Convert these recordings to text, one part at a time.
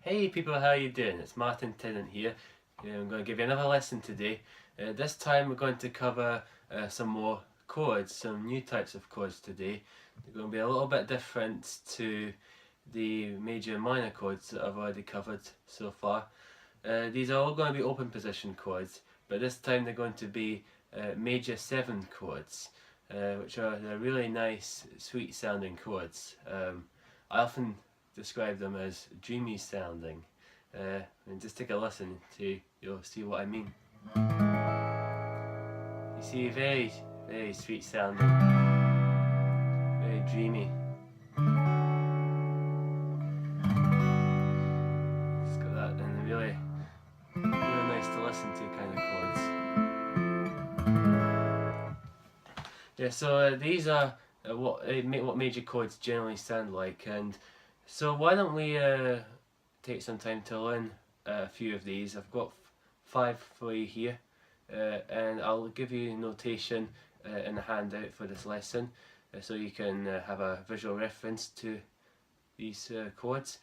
Hey people, how you doing? It's Martin Tennant here. I'm going to give you another lesson today. This time we're going to cover some more chords, some new types of chords today. They're going to be a little bit different to the major and minor chords that I've already covered so far. These are all going to be open position chords, but this time they're going to be major 7 chords, which are really nice, sweet sounding chords. I often describe them as dreamy sounding, and just take a listen to, you'll see what I mean. You see, very sweet sounding, very dreamy. It's got that, and really nice to listen to kind of chords. Yeah, so these are what major chords generally sound like, and so why don't we take some time to learn a few of these. I've got 5 for you here, and I'll give you notation in the handout for this lesson, so you can have a visual reference to these chords.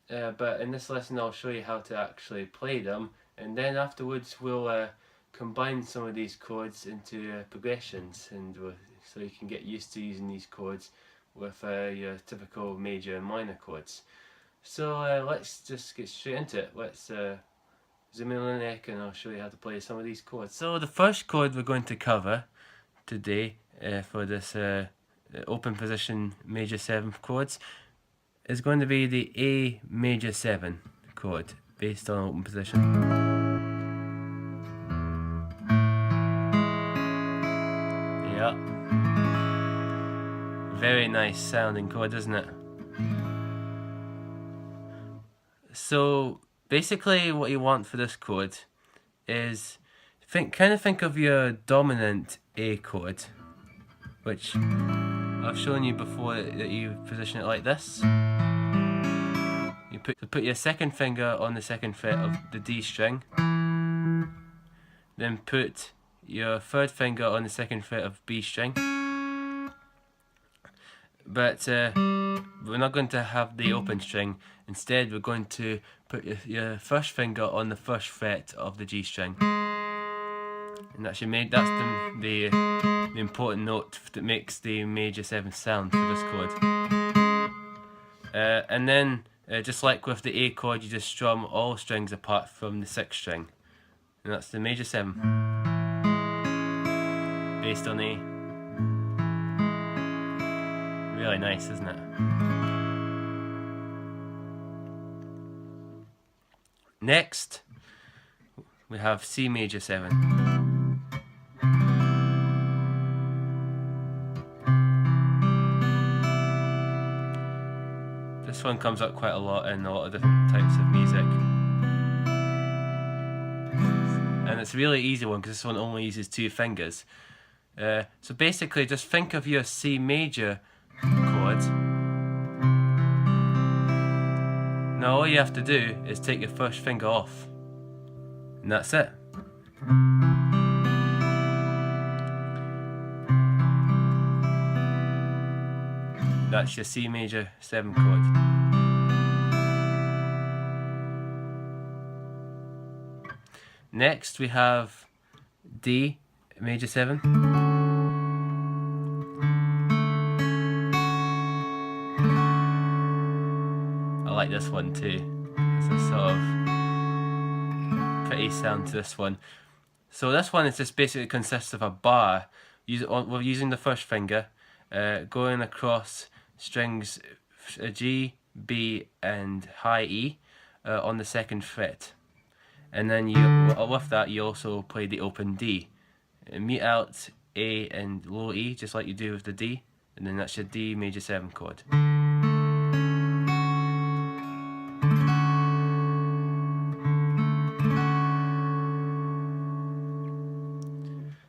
But in this lesson I'll show you how to actually play them, and then afterwards we'll combine some of these chords into progressions, and so you can get used to using these chords with your typical major and minor chords. So let's just get straight into it. Let's zoom in on the neck and I'll show you how to play some of these chords. So the first chord we're going to cover today for this open position major 7 chords is going to be the A major 7 chord based on open position. Yeah. Very nice sounding chord, isn't it? So basically what you want for this chord is kind of think of your dominant A chord, which I've shown you before, that you position it like this. You put your second finger on the second fret of the D string, then put your third finger on the second fret of B string. But we're not going to have the open string. Instead we're going to put your first finger on the first fret of the G string, and that's the important note that makes the major 7 sound for this chord. And then just like with the A chord, you just strum all strings apart from the 6th string, and that's the major 7 based on A. Really nice, isn't it? Next, we have C major 7. This one comes up quite a lot in a lot of different types of music. And it's a really easy one because this one only uses 2 fingers. So basically just think of your C major chord. Now all you have to do is take your first finger off, and that's it. That's your C major 7 chord. Next we have D major 7. I like this one too. It's a sort of pretty sound to this one. So this one is just basically consists of a bar. We're using the first finger, going across strings G, B, and high E on the 2nd fret, and then with that you also play the open D. Mute out A and low E just like you do with the D, and then that's your D major 7 chord.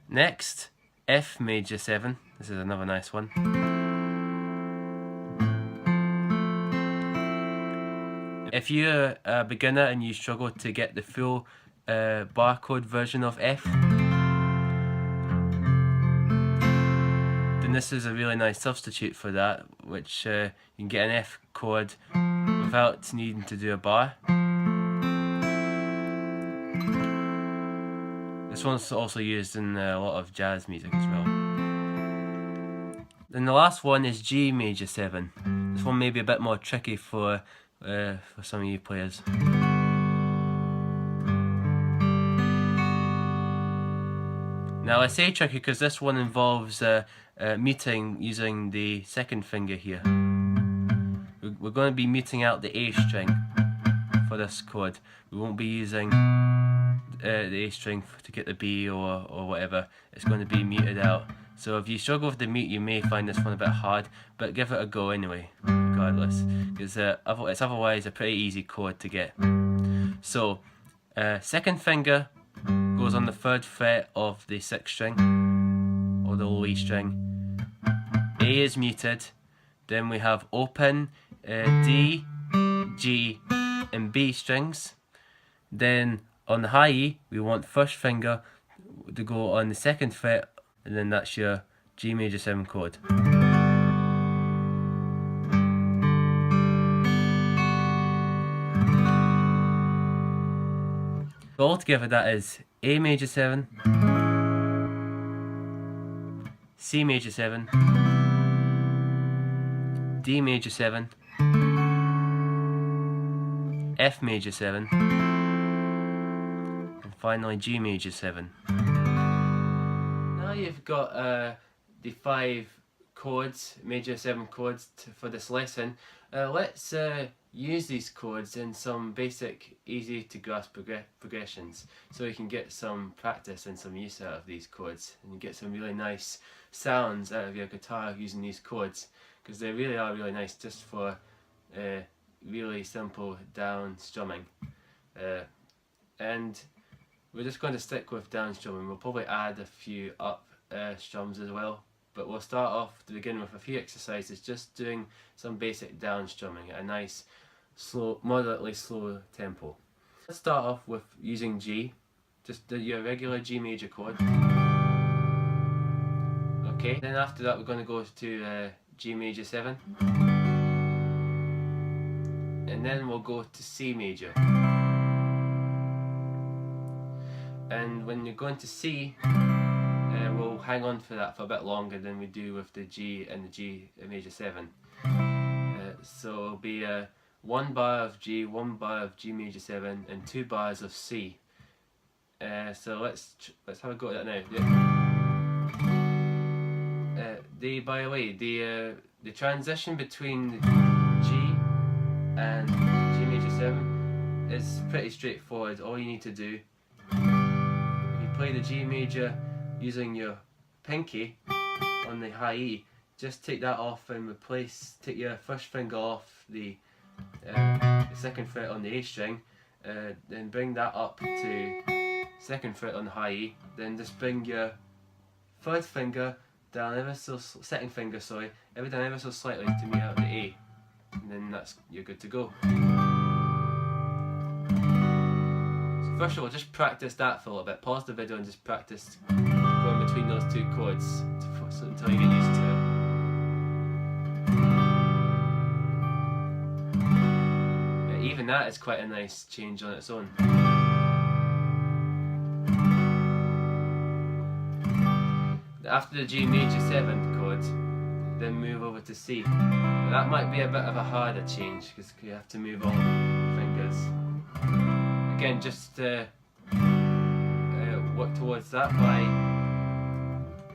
Next, F major 7. This is another nice one. If you're a beginner and you struggle to get the full bar chord version of F, then this is a really nice substitute for that, which you can get an F chord without needing to do a bar. This one's also used in a lot of jazz music as well. Then the last one is G major 7. This one may be a bit more tricky for some of you players. Now I say tricky because this one involves muting using the second finger here. We're going to be muting out the A string for this chord. We won't be using the A string to get the B or whatever. It's going to be muted out. So if you struggle with the mute, you may find this one a bit hard, but give it a go anyway, regardless, because it's otherwise a pretty easy chord to get. So second finger goes on the 3rd fret of the 6th string, or the low E string. A is muted. Then we have open D, G, and B strings. Then on the high E, we want 1st finger to go on the 2nd fret, and then that's your G major 7 chord. So altogether that is A major 7, C major 7, D major 7, F major 7, and finally G major 7. Now you've got the 5 chords, major 7 chords for this lesson. Let's use these chords in some basic, easy to grasp progressions, so you can get some practice and some use out of these chords, and you get some really nice sounds out of your guitar using these chords, because they really are really nice just for really simple down strumming. And we're just going to stick with down strumming. We'll probably add a few up strums as well, but we'll start off to begin with a few exercises just doing some basic down strumming at a nice slow, moderately slow tempo. Let's start off with using G, just your regular G major chord. Okay, then after that we're going to go to G major 7, and then we'll go to C major. And when you're going to C, we'll hang on for that for a bit longer than we do with the G and the G major 7. So it'll be 1 bar of G, 1 bar of G major 7, and 2 bars of C. So let's have a go at that now. By the way, the transition between the G and G major 7 is pretty straightforward. All you need to do, if you play the G major using your pinky on the high E, just take that off and take your 1st finger off the 2nd fret on the A string, then bring that up to 2nd fret on the high E, then just bring your 3rd finger down second finger, every down ever so slightly to meet out the A, and then you're good to go. So first of all, just practice that for a little bit. Pause the video and just practice going between those 2 chords until you get used to it. Even that is quite a nice change on its own. After the G major 7 chord, then move over to C. Now that might be a bit of a harder change because you have to move all fingers. Again, just work towards that by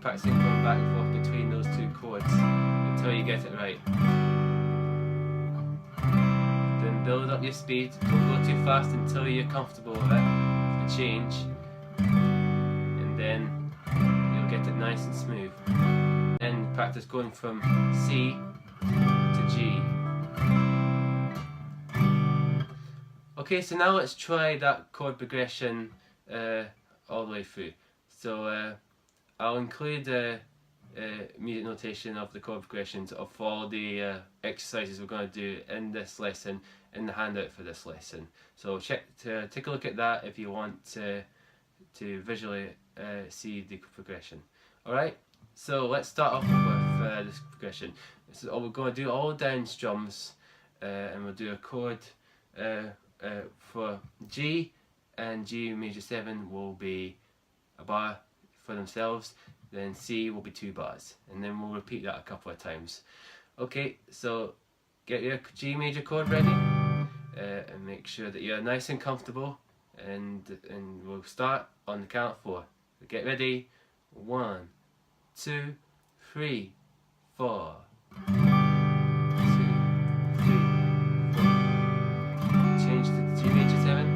practicing going back and forth between those 2 chords until you get it right. Then build up your speed. Don't go too fast until you're comfortable with it, the change, and then get it nice and smooth. Then practice going from C to G. Okay, so now let's try that chord progression all the way through. So I'll include music notation of the chord progressions of all the exercises we're going to do in this lesson in the handout for this lesson. So take a look at that if you want to visually see the progression. Alright, so let's start off with this progression. So we're going to do all down strums and we'll do a chord for G, and G major 7 will be a bar for themselves, then C will be 2 bars, and then we'll repeat that a couple of times. Okay, so get your G major chord ready, and make sure that you're nice and comfortable, and we'll start on the count of 4. Get ready, 1, 2, 3, 4. 2, 3, 4. Change to the G major 7.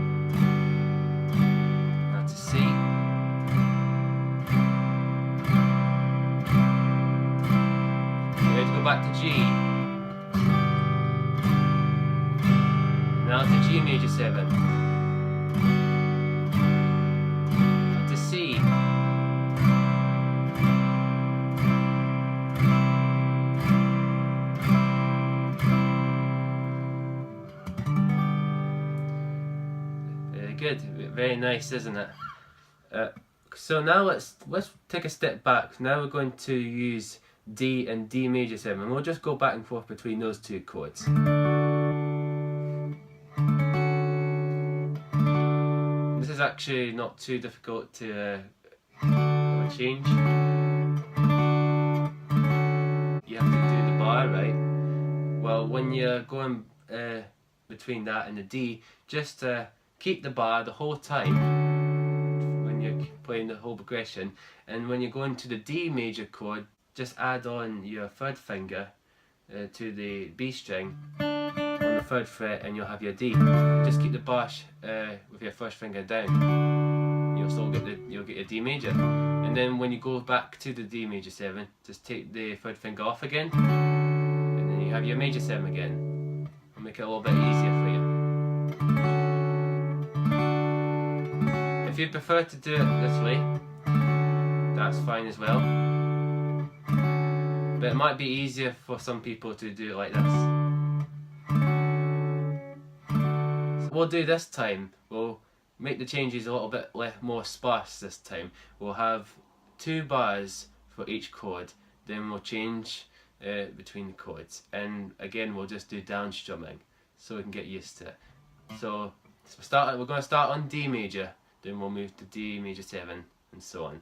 Now to C. Ready to go back to G. Now to G major 7. Now to C. Very good, very nice, isn't it? So now let's take a step back. Now we're going to use D and D major 7, and we'll just go back and forth between those two chords. This is actually not too difficult to change. You have to do the bar right. Well, when you're going between that and the D, just keep the bar the whole time when you're playing the whole progression, and when you're going to the D major chord, just add on your 3rd finger to the B string on the 3rd fret, and you'll have your D. Just keep the bar with your 1st finger down. You'll still get your D major, and then when you go back to the D major 7, just take the 3rd finger off again, and then you have your major 7 again. It'll make it a little bit easier for you. If you prefer to do it this way, that's fine as well. But it might be easier for some people to do it like this. So what we'll do this time, we'll make the changes a little bit more sparse this time. We'll have 2 bars for each chord, then we'll change between the chords. And again, we'll just do down strumming so we can get used to it. So we're going to start on D major, then we'll move to D major 7, and so on.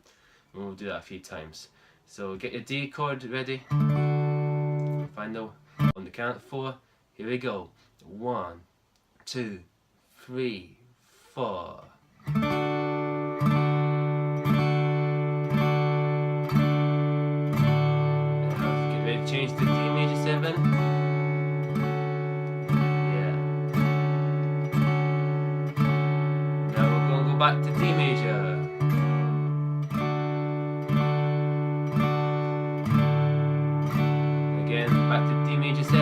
And we'll do that a few times. So get your D chord ready. Find out on the count of 4. Here we go. 1, 2, 3, 4. Get ready to change to D major 7. Yeah. Now we're going to go back to D major. Back to D major 7.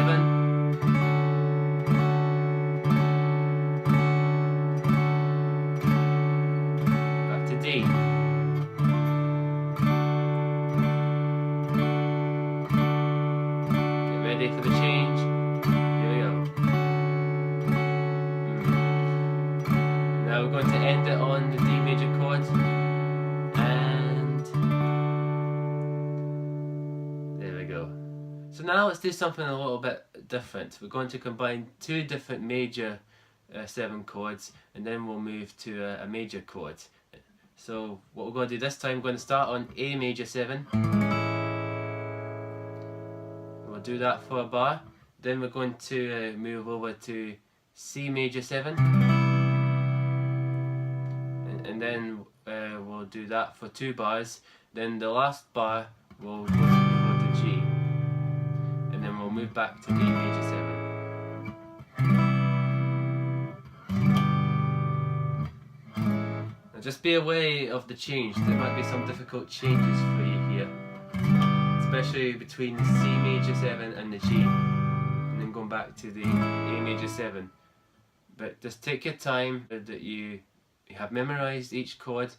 Back to D. Get ready for the change. Here we go. Now we're going to end it on the D major chord. So now let's do something a little bit different. We're going to combine 2 different major 7 chords, and then we'll move to a major chord. So what we're going to do this time, we're going to start on A major 7. We'll do that for a bar. Then we're going to move over to C major 7. And then we'll do that for 2 bars. Then the last bar we'll go to G. And then we'll move back to D major 7. Now just be aware of the change. There might be some difficult changes for you here, especially between the C major 7 and the G, and then going back to the A major 7. But just take your time, that you have memorized each chord.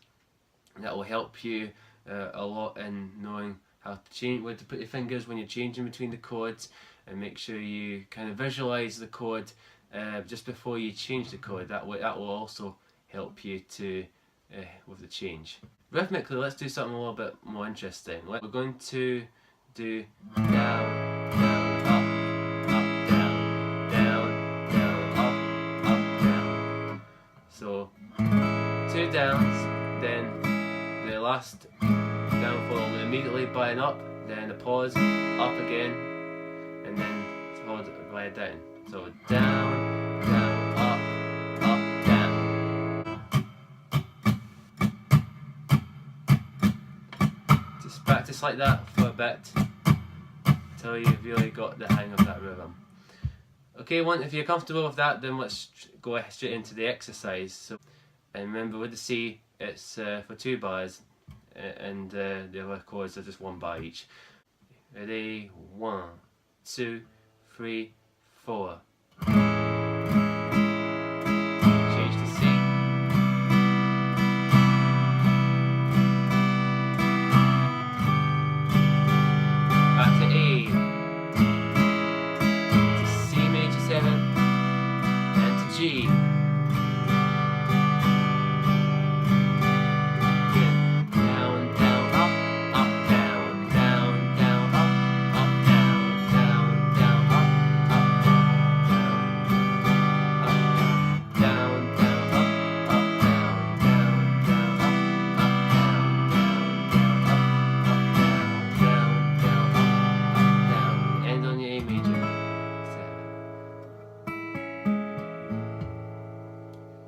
That will help you a lot in knowing how to change, where to put your fingers when you're changing between the chords, and make sure you kind of visualize the chord just before you change the chord. That will also help you to with the change. Rhythmically, let's do something a little bit more interesting. We're going to do down, down, up, down, down, 2 downs, then the last down followed immediately by an up, then a pause, up again, and then followed by a down. So down, down, up, down. Just practice like that for a bit until you've really got the hang of that rhythm. Okay, if you're comfortable with that, then let's go straight into the exercise. So, and remember, with the C, it's for 2 bars, and the other chords are just 1 bar each. Ready? 1, 2, 3, 4. Change to C. Back to A. To C major 7. And to G.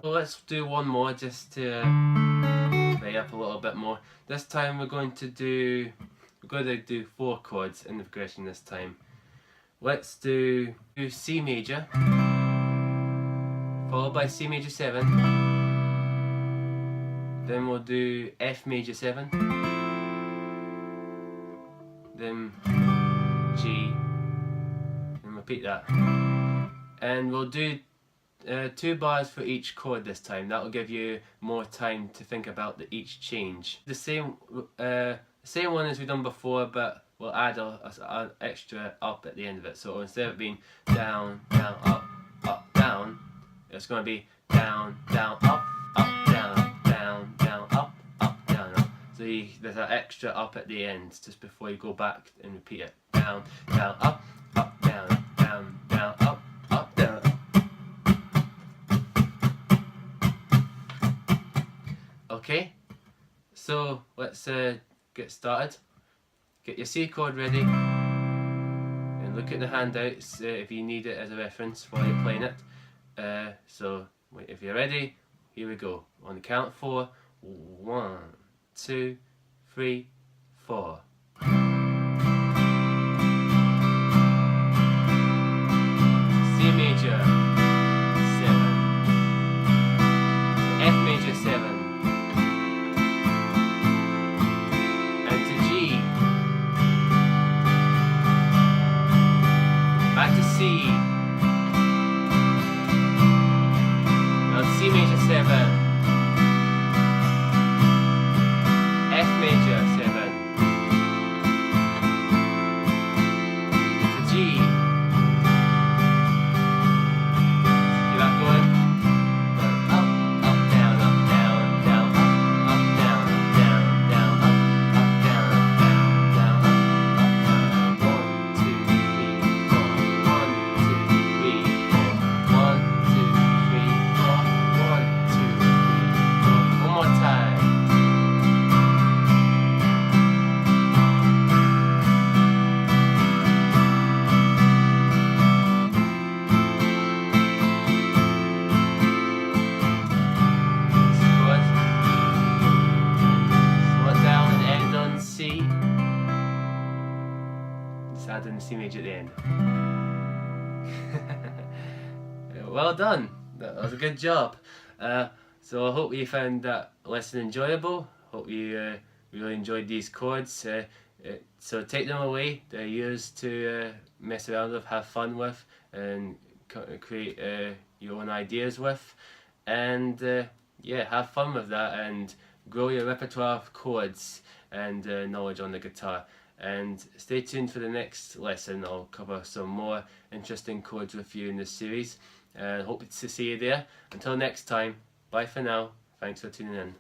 Let's do one more just to play up a little bit more. This time we're going to do 4 chords in the progression this time. Let's do C major, followed by C major 7. Then we'll do F major 7. Then G, and repeat that. And we'll do 2 bars for each chord this time. That will give you more time to think about each change. The same one as we've done before, but we'll add an extra up at the end of it. So instead of it being down, down, up, down, it's going to be down, down, up, down, down, down, up, down, up. So there's an extra up at the end just before you go back and repeat it. Down, down, up, down, down, down, up, down. Okay, so let's get started. Get your C chord ready and look at the handouts if you need it as a reference while you're playing it. So if you're ready, here we go. On the count of 4, 1, 2, 3, 4. C major 7, F major 7. Back to C. Now C major 7. F major 7. To G. Keep that going. Up, down, down, down, up, down, down, down, up, down, down, up, down. 1, 2, 3, 4. 1, 2, 3, 4. 1, 2, 3, 4. 1, 2, 3, 4. One more time. Add in C major at the end. Well done, that was a good job. So I hope you found that lesson enjoyable. Hope you really enjoyed these chords. So take them away, they're yours to mess around with, have fun with, and create your own ideas with. And yeah, have fun with that and grow your repertoire of chords and knowledge on the guitar. And stay tuned for the next lesson. I'll cover some more interesting chords with you in this series. Hope to see you there. Until next time, bye for now. Thanks for tuning in.